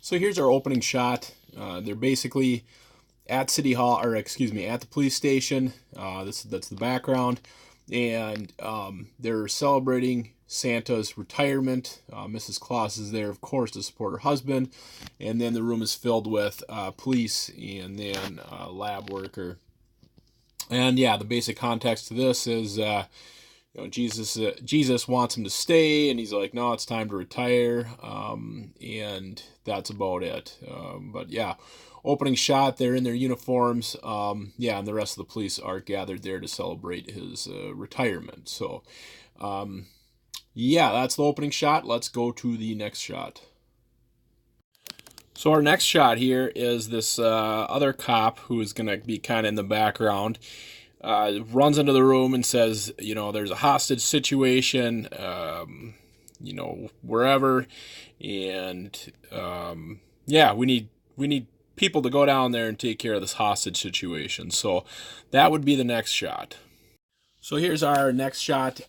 So here's our opening shot. They're basically at City Hall, or excuse me, at the police station. That's the background, and they're celebrating Santa's retirement. Mrs. Claus is there, of course, to support her husband, and then the room is filled with police and then lab worker. And yeah, the basic context to this is, Jesus wants him to stay, and he's like, no, it's time to retire, and that's about it. But yeah, opening shot, they're in their uniforms, yeah, and the rest of the police are gathered there to celebrate his retirement. So, yeah, that's the opening shot. Let's go to the next shot. So our next shot here is this other cop who is going to be kind of in the background. Runs into the room and says, there's a hostage situation, wherever, and yeah, we need people to go down there and take care of this hostage situation. So that would be the next shot. So here's our next shot.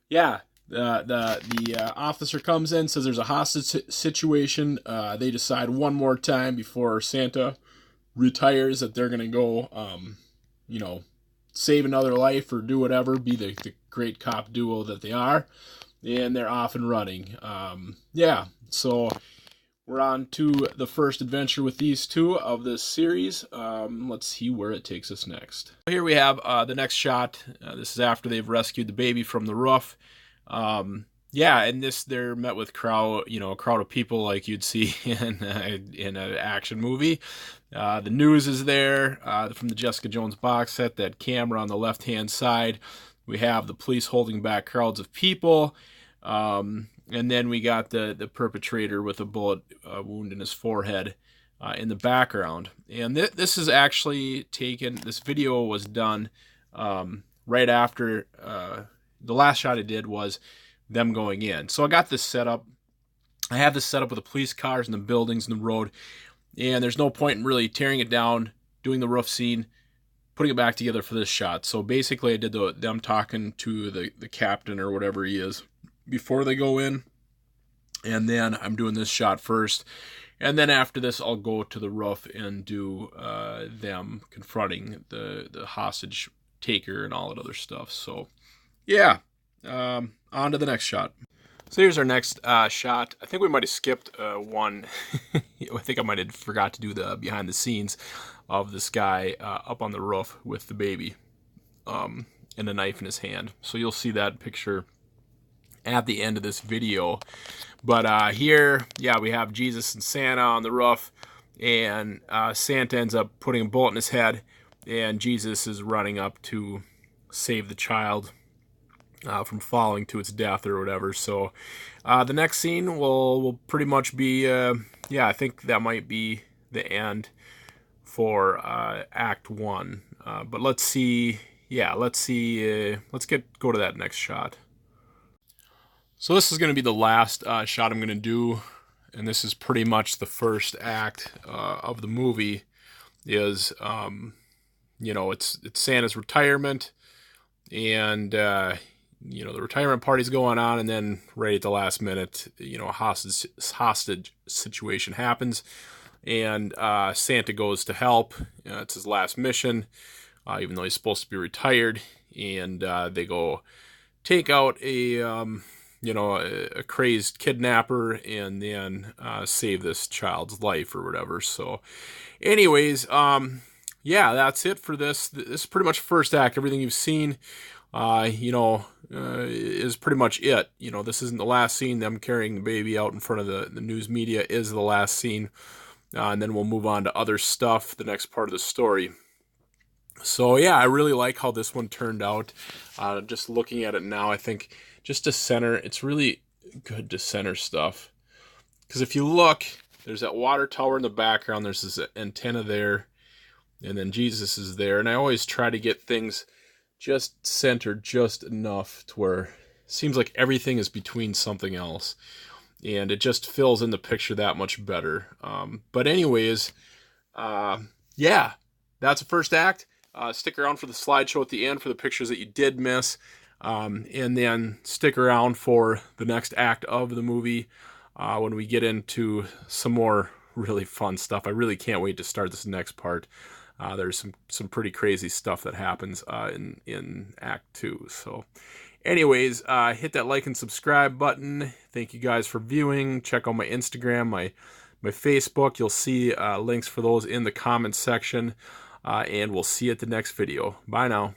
Yeah. The officer comes in, says there's a hostage situation. They decide one more time before Santa retires that they're gonna go, save another life or do whatever, be the great cop duo that they are, and they're off and running. Yeah, so we're on to the first adventure with these two of this series. Let's see where it takes us next. Here we have the next shot. This is after they've rescued the baby from the roof. Yeah, and they're met with a crowd of people like you'd see in an action movie. The news is there from the Jessica Jones box set. That camera on the left-hand side. We have the police holding back crowds of people, and then we got the perpetrator with a bullet wound in his forehead in the background. And this is actually taken. This video was done right after. The last shot I did was them going in. So I got this set up. I have this set up with the police cars and the buildings and the road. And there's no point in really tearing it down, doing the roof scene, putting it back together for this shot. So basically I did them talking to the captain or whatever he is before they go in. And then I'm doing this shot first. And then after this, I'll go to the roof and do them confronting the hostage taker and all that other stuff. So yeah, on to the next shot. So here's our next shot. I think we might have skipped one. I think I might have forgot to do the behind the scenes of this guy up on the roof with the baby and a knife in his hand. So you'll see that picture at the end of this video. But here, yeah, we have Jesus and Santa on the roof, and Santa ends up putting a bullet in his head, and Jesus is running up to save the child from falling to its death or whatever. So the next scene will pretty much be, yeah, I think that might be the end for Act 1. But let's see, yeah, let's go to that next shot. So this is going to be the last shot I'm going to do, and this is pretty much the first act of the movie. Is it's Santa's retirement, and the retirement party's going on, and then right at the last minute, a hostage situation happens, and Santa goes to help. It's his last mission, even though he's supposed to be retired, and they go take out a crazed kidnapper and then save this child's life or whatever. So anyways, yeah, that's it for this. This is pretty much first act. Everything you've seen is pretty much it. This isn't the last scene. Them carrying the baby out in front of the news media is the last scene. And then we'll move on to other stuff, the next part of the story. So yeah, I really like how this one turned out. Just looking at it now, I think just to center, it's really good to center stuff. Because if you look, there's that water tower in the background. There's this antenna there. And then Jesus is there. And I always try to get things just centered just enough to where it seems like everything is between something else. And it just fills in the picture that much better. But anyways, yeah, that's the first act. Stick around for the slideshow at the end for the pictures that you did miss. And then stick around for the next act of the movie. when we get into some more really fun stuff. I really can't wait to start this next part. There's some pretty crazy stuff that happens in Act 2. So anyways, hit that like and subscribe button. Thank you guys for viewing. Check out my Instagram, my Facebook. You'll see links for those in the comments section. And we'll see you at the next video. Bye now.